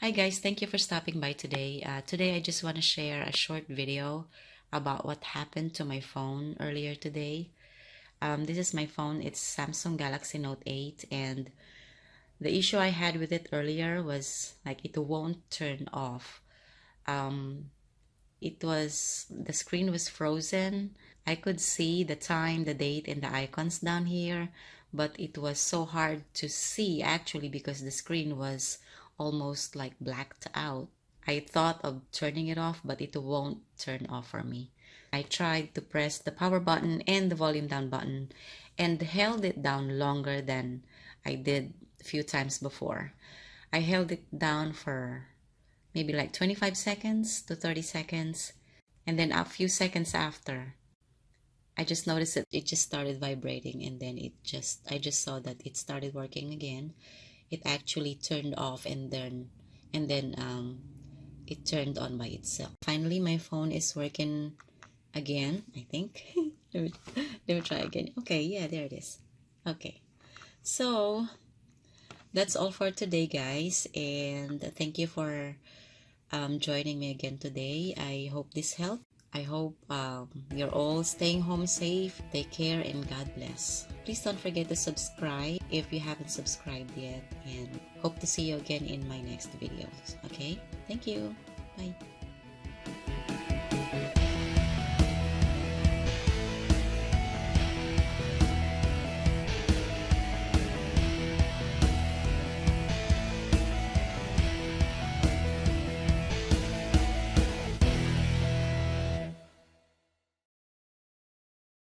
Hi guys, thank you for stopping by today. Today I just want to share a short video about what happened to my phone earlier today. This is my phone. It's Samsung Galaxy Note 8, and the issue I had with it earlier was like it won't turn off. Um, the screen was frozen. I could see the time, the date, and the icons down here, but it was so hard to see actually because the screen was almost like blacked out. I thought of turning it off, but it won't turn off for me. I tried to press the power button and the volume down button and held it down longer than I did a few times before. I held it down for maybe like 25 seconds to 30 seconds. And then a few seconds after, I just noticed that it just started vibrating, and then I just saw that it started working again. It actually turned off, and then it turned on by itself. Finally, my phone is working again, I think. let me try again. Okay, yeah, there it is. Okay. So, that's all for today, guys, and thank you for joining me again today. I hope this helped. I hope you're all staying home safe. Take care and God bless. Please don't forget to subscribe if you haven't subscribed yet, and hope to see you again in my next videos. Okay? Thank you. Bye.